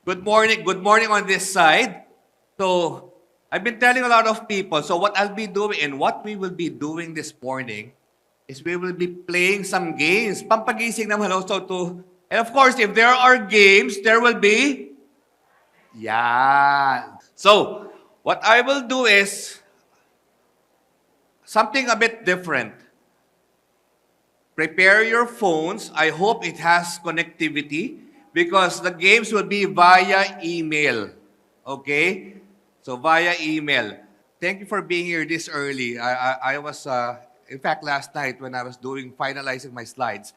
Good morning on this side. So, I've been telling a lot of people, so what I'll be doing and what we will be doing this morning is we will be playing some games. Pampagising naman also to, and of course, if there are games, there will be, yeah. So, what I will do is something a bit different. Prepare your phones. I hope it has connectivity because the games will be via email. Okay? So via email. Thank you for being here this early. I was, in fact, last night when I was finalizing my slides,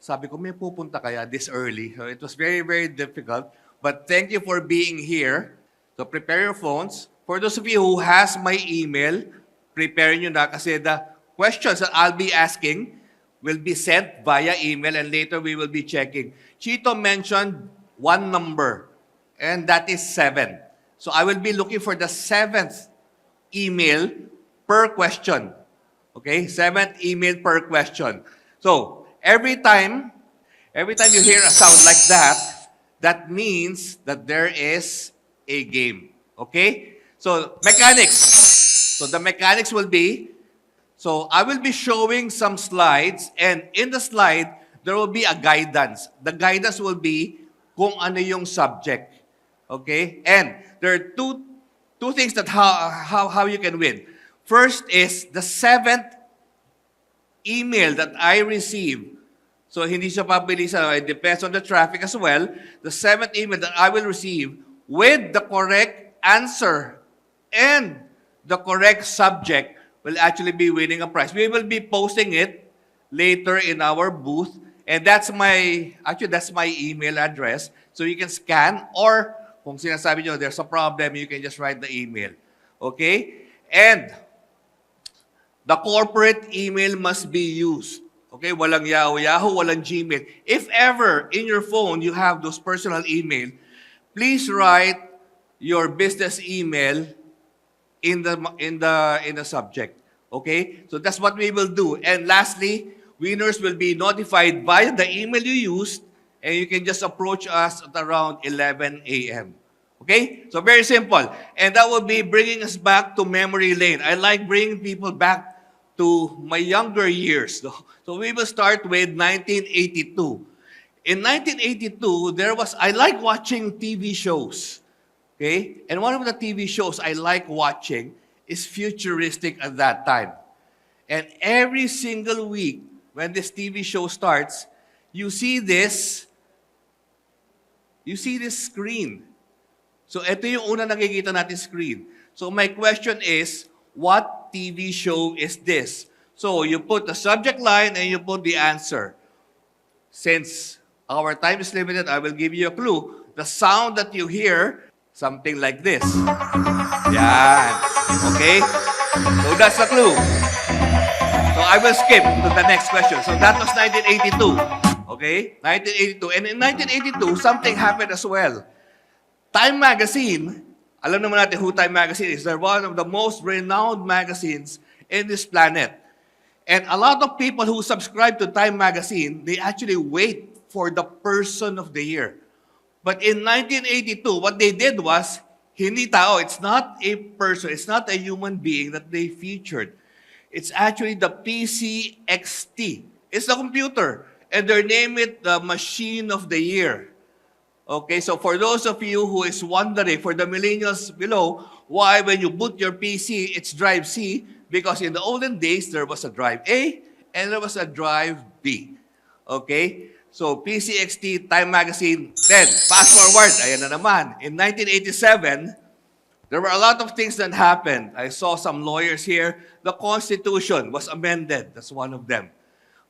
sabi ko, may pupunta kaya this early? So it was very, very difficult. But thank you for being here. So prepare your phones. For those of you who has my email, prepare nyo na kasi the questions that I'll be asking will be sent via email and later we will be checking. Chito mentioned one number and that is 7. So I will be looking for the 7th email per question. Okay? 7th email per question. So every time you hear a sound like that, that means that there is a game. Okay? So mechanics. So the mechanics will be, so I will be showing some slides and in the slide, there will be a guidance. The guidance will be kung ano yung subject. Okay? And there are two things that how you can win. First is the 7th email that I receive. So hindi siya pabilisan. It depends on the traffic as well. The 7th email that I will receive with the correct answer and the correct subject will actually be winning a prize. We will be posting it later in our booth. And that's my email address. So you can scan or kung sinasabi nyo there's a problem, you can just write the email. Okay? And the corporate email must be used. Okay? Walang Yahoo, walang Gmail. If ever in your phone you have those personal email, please write your business email in the subject. Okay? So that's what we will do. And lastly, winners will be notified via the email you used and you can just approach us at around 11 a.m. Okay? So very simple. And that will be bringing us back to memory lane. I like bringing people back to my younger years. So we will start with 1982. In 1982, I like watching TV shows. Okay? And one of the TV shows I like watching is futuristic at that time. And every single week, when this TV show starts, you see this screen. So ito yung una nakikita natin screen. So my question is, what TV show is this? So you put the subject line and you put the answer. Since our time is limited, I will give you a clue. The sound that you hear, something like this. Yan. Okay? So that's the clue. So I will skip to the next question. So that was 1982. Okay? 1982. And in 1982, something happened as well. Time Magazine, alam naman natin who Time Magazine is. They're one of the most renowned magazines in this planet. And a lot of people who subscribe to Time Magazine, they actually wait for the person of the year. But in 1982, what they did was, hindi tao, it's not a person, it's not a human being that they featured. It's actually the PCXT. It's the computer. And they name it the Machine of the Year. Okay, so for those of you who is wondering, for the millennials below, why when you boot your PC, it's drive C, because in the olden days, there was a drive A and there was a drive B. Okay? So, PCXT, Time Magazine. Then, fast forward, ayan na naman. In 1987, there were a lot of things that happened. I saw some lawyers here. The Constitution was amended. That's one of them.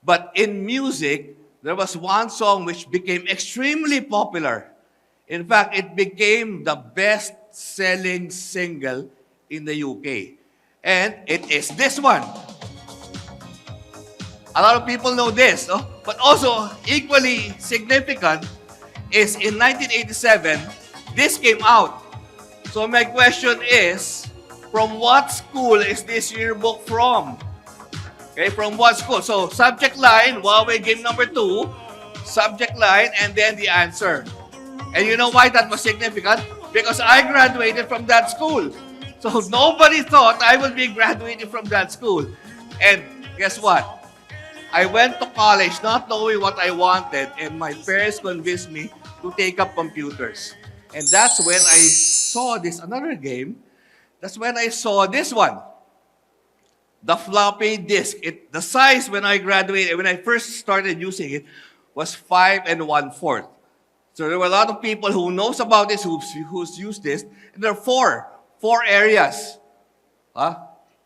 But in music, there was one song which became extremely popular. In fact, it became the best-selling single in the UK. And it is this one. A lot of people know this, no? But also, equally significant is in 1987, this came out. So my question is, from what school is this yearbook from? Okay, from what school? So subject line, Huawei game number 2, subject line, and then the answer. And you know why that was significant? Because I graduated from that school. So nobody thought I would be graduating from that school. And guess what? I went to college not knowing what I wanted, and my parents convinced me to take up computers. And that's when I saw this another game. That's when I saw this one, the floppy disk. The size when I graduated, when I first started using it, was 5 1/4. So there were a lot of people who knows about this, who's used this, and there are four areas.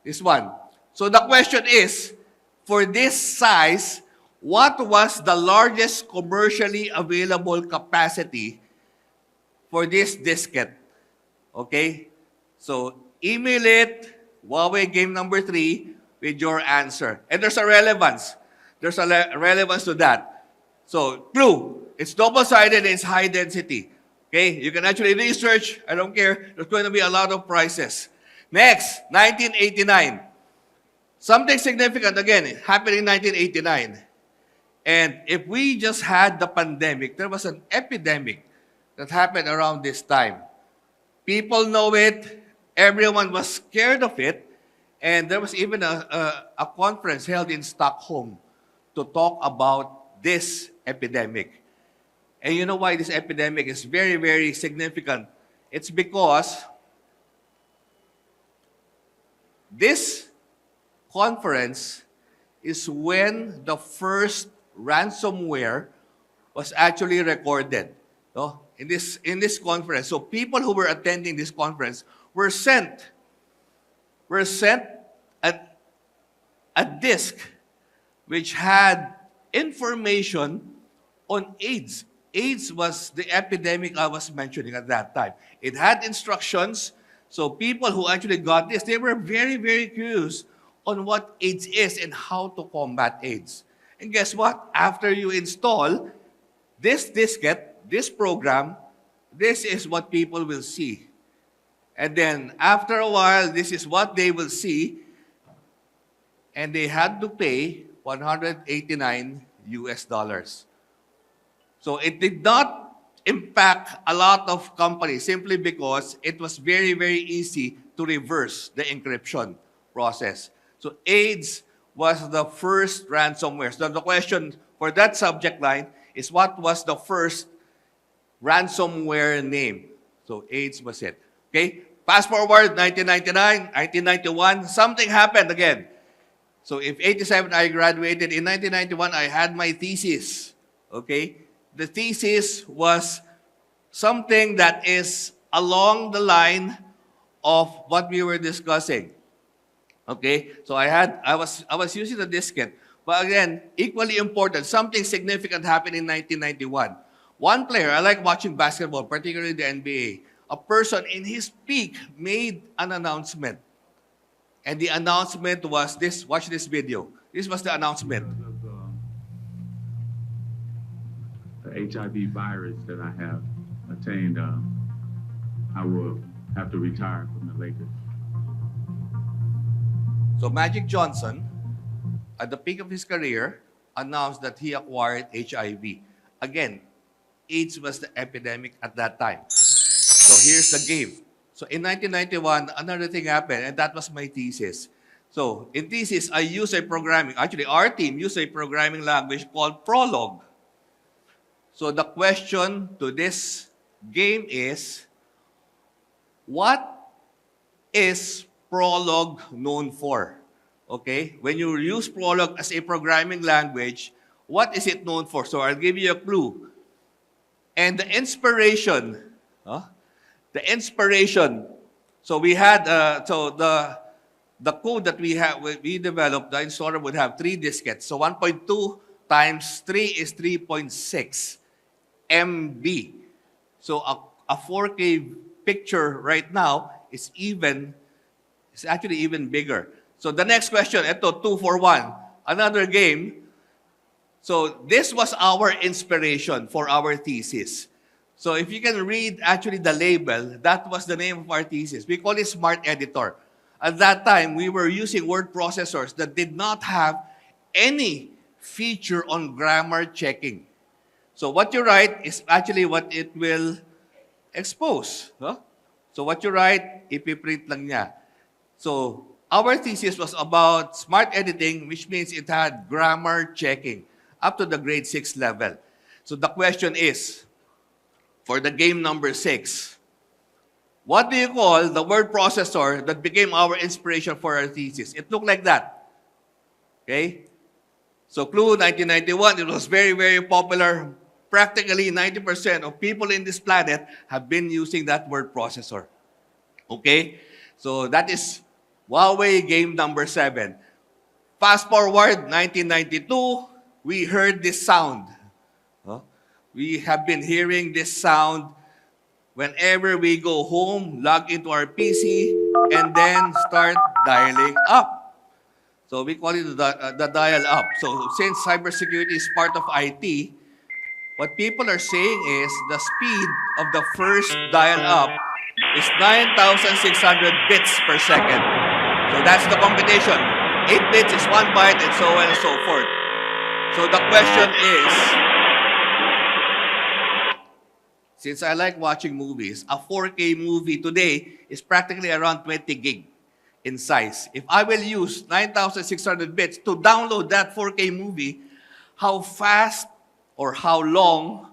This one. So the question is, for this size, what was the largest commercially available capacity for this diskette? Okay? So email it, Huawei game number 3, with your answer. And there's a relevance. There's a relevance to that. So, clue, it's double-sided and it's high density. Okay? You can actually research. I don't care. There's going to be a lot of prizes. Next, 1989. Something significant, again, happened in 1989. And if we just had the pandemic, there was an epidemic that happened around this time. People know it. Everyone was scared of it. And there was even a conference held in Stockholm to talk about this epidemic. And you know why this epidemic is very, very significant? It's because this conference is when the first ransomware was actually recorded. No? In this conference. So people who were attending this conference were sent a disk which had information on AIDS. AIDS was the epidemic I was mentioning at that time. It had instructions. So people who actually got this, they were very, very curious on what AIDS is and how to combat AIDS. And guess what? After you install this diskette, this program, this is what people will see. And then after a while, this is what they will see. And they had to pay $189 US. So it did not impact a lot of companies simply because it was very, very easy to reverse the encryption process. So AIDS was the first ransomware. So the question for that subject line is, what was the first ransomware name? So AIDS was it. Okay? Fast forward, 1999, 1991, something happened again. So if 87 I graduated, in 1991 I had my thesis. Okay? The thesis was something that is along the line of what we were discussing. Okay? So I was using the diskette. But again, equally important, something significant happened in 1991. One player, I like watching basketball, particularly the NBA. A person in his peak made an announcement. And the announcement was this. Watch this video. This was the announcement. The HIV virus that I have attained, I will have to retire from the Lakers. So Magic Johnson, at the peak of his career, announced that he acquired HIV. Again, AIDS was the epidemic at that time. So here's the game. So in 1991, another thing happened, and that was my thesis. So in thesis, I used a programming, actually our team used a programming language called Prolog. So the question to this game is, what is Prolog known for? Okay, when you use Prolog as a programming language, what is it known for? So I'll give you a clue. And the inspiration, so we had, the code that we developed, the installer would have 3 diskettes. So 1.2 times 3 is 3.6 MB. So a 4K picture right now is actually even bigger. So the next question, ito, 2 for 1, another game. So this was our inspiration for our thesis. So if you can read actually the label, that was the name of our thesis. We call it Smart Editor. At that time, we were using word processors that did not have any feature on grammar checking. So what you write is actually what it will expose. No? So what you write, ipiprint lang niya. So our thesis was about smart editing, which means it had grammar checking up to the grade 6 level. So the question is, for the game number 6, what do you call the word processor that became our inspiration for our thesis? It looked like that. Okay? So clue, 1991, it was very, very popular. Practically 90% of people in this planet have been using that word processor. Okay? So that is Huawei game number 7. Fast forward, 1992, we heard this sound. Huh? We have been hearing this sound whenever we go home, log into our PC, and then start dialing up. So we call it the dial up. So since cybersecurity is part of IT, what people are saying is the speed of the first dial up is 9,600 bits per second. So that's the combination. 8 bits is 1 byte and so on and so forth. So the question is, since I like watching movies, a 4K movie today is practically around 20 gig in size. If I will use 9,600 bits to download that 4K movie, how fast or how long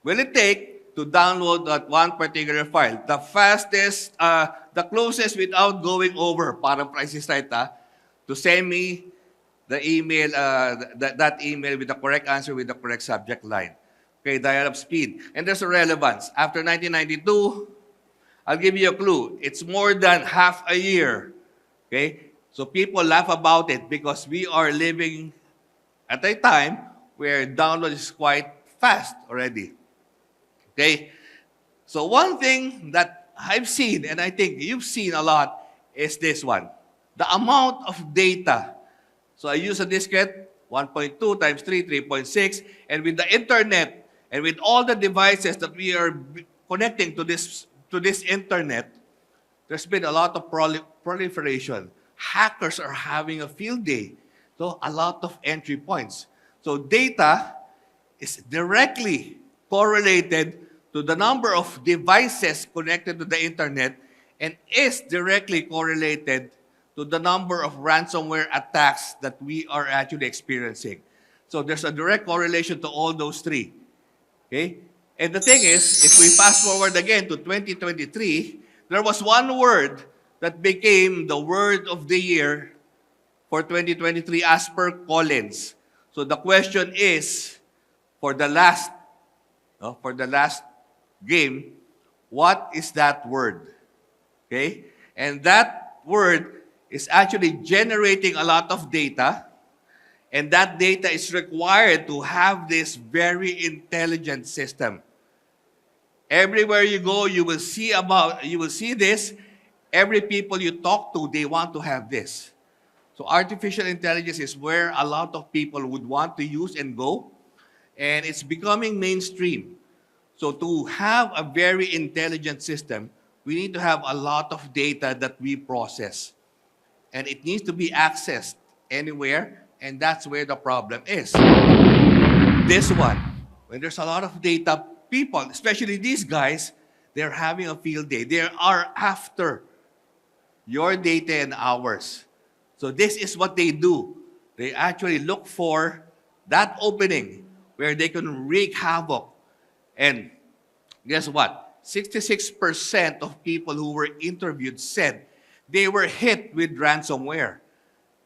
will it take to download that one particular file? The fastest, the closest without going over, parang prices right, to send me the email, that email with the correct answer with the correct subject line. Okay, dial-up speed. And there's a relevance. After 1992, I'll give you a clue. It's more than half a year. Okay? So people laugh about it because we are living at a time where download is quite fast already. Okay? So one thing that I've seen, and I think you've seen a lot, is this one. The amount of data. So I use a diskette, 1.2 times 3, 3.6, and with the internet, and with all the devices that we are connecting to this internet, there's been a lot of proliferation. Hackers are having a field day. So a lot of entry points. So data is directly correlated to the number of devices connected to the internet and is directly correlated to the number of ransomware attacks that we are actually experiencing. So there's a direct correlation to all those three. Okay? And the thing is, if we fast forward again to 2023, there was one word that became the word of the year for 2023 as per Collins. So the question is, for the last game, what is that word? Okay? And that word is actually generating a lot of data. And that data is required to have this very intelligent system. Everywhere you go, you will see this. Every people you talk to, they want to have this. So artificial intelligence is where a lot of people would want to use and go. And it's becoming mainstream. So to have a very intelligent system, we need to have a lot of data that we process. And it needs to be accessed anywhere. And that's where the problem is. This one, when there's a lot of data, people, especially these guys, they're having a field day. They are after your data and ours. So this is what they do. They actually look for that opening where they can wreak havoc. And guess what? 66% of people who were interviewed said they were hit with ransomware.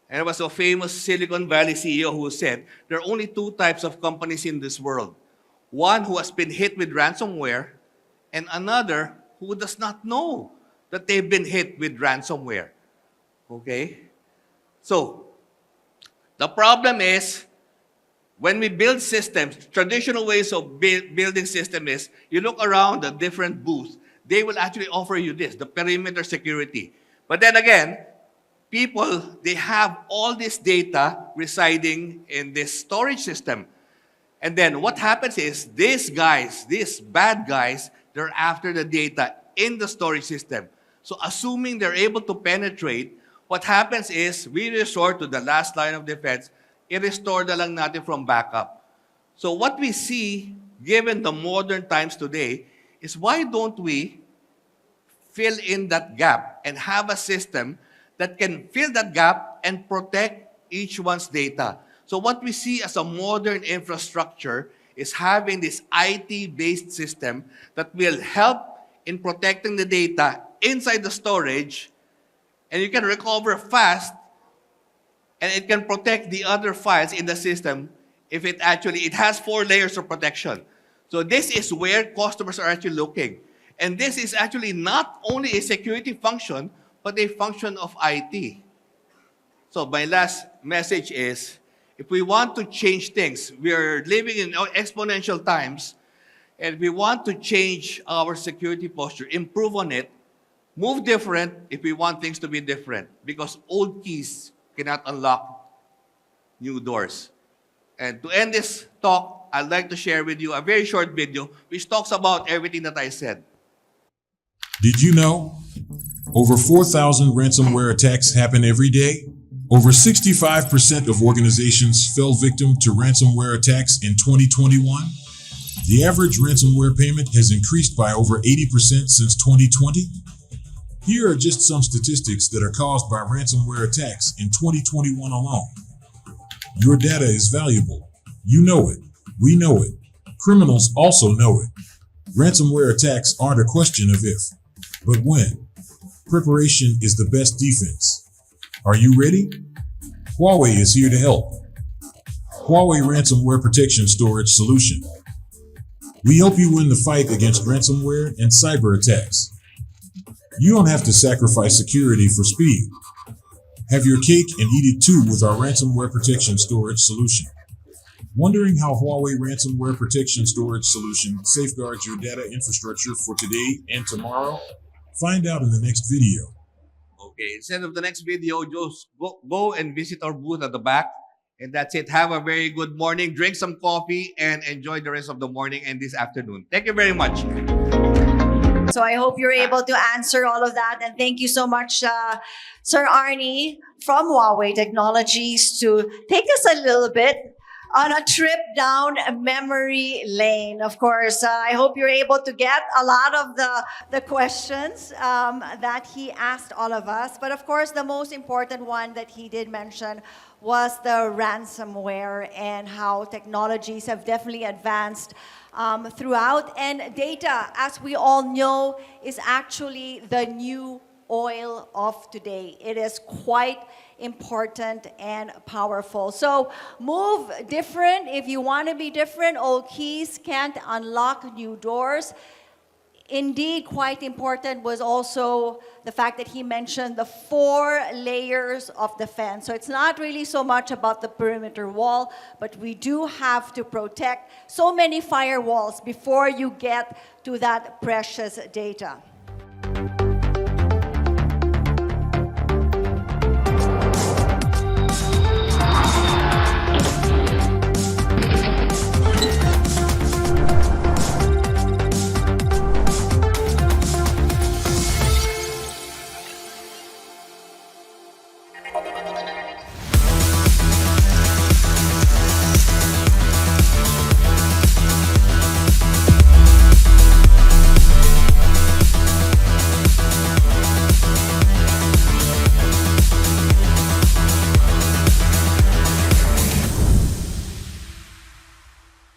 And there was a famous Silicon Valley CEO who said, there are only 2 types of companies in this world. One who has been hit with ransomware, and another who does not know that they've been hit with ransomware. Okay? So, the problem is, when we build systems, traditional ways of building system is, you look around the different booths, they will actually offer you this, the perimeter security. But then again, people, they have all this data residing in this storage system. And then what happens is, these guys, these bad guys, they're after the data in the storage system. So assuming they're able to penetrate, what happens is, we resort to the last line of defense, i-restore na lang natin from backup. So what we see, given the modern times today, is why don't we fill in that gap and have a system that can fill that gap and protect each one's data. So what we see as a modern infrastructure is having this IT-based system that will help in protecting the data inside the storage, and you can recover fast, and it can protect the other files in the system if it has 4 layers of protection. So this is where customers are actually looking. And this is actually not only a security function, but a function of IT. So my last message is, if we want to change things, we are living in exponential times, and we want to change our security posture, improve on it, move different if we want things to be different, because old keys cannot unlock new doors. And to end this talk, I'd like to share with you a very short video which talks about everything that I said. Did you know? Over 4,000 ransomware attacks happen every day. Over 65% of organizations fell victim to ransomware attacks in 2021. The average ransomware payment has increased by over 80% since 2020. Here are just some statistics that are caused by ransomware attacks in 2021 alone. Your data is valuable. You know it. We know it. Criminals also know it. Ransomware attacks aren't a question of if, but when. Preparation is the best defense. Are you ready? Huawei is here to help. Huawei Ransomware Protection Storage Solution. We help you win the fight against ransomware and cyber attacks. You don't have to sacrifice security for speed. Have your cake and eat it too with our Ransomware Protection Storage Solution. Wondering how Huawei Ransomware Protection Storage Solution safeguards your data infrastructure for today and tomorrow? Find out in the next video. Okay, instead of the next video, just go and visit our booth at the back. And that's it. Have a very good morning. Drink some coffee and enjoy the rest of the morning and this afternoon. Thank you very much. So I hope you're able to answer all of that. And thank you so much, Sir Arnie from Huawei Technologies, to take us a little bit on a trip down memory lane. Of course, I hope you're able to get a lot of the questions that he asked all of us. But of course, the most important one that he did mention was the ransomware and how technologies have definitely advanced throughout. And data, as we all know, is actually the new oil of today. It is quite important and powerful. So move different. If you want to be different, old keys can't unlock new doors. Indeed, quite important was also the fact that he mentioned the 4 layers of defense. So it's not really so much about the perimeter wall, but we do have to protect so many firewalls before you get to that precious data.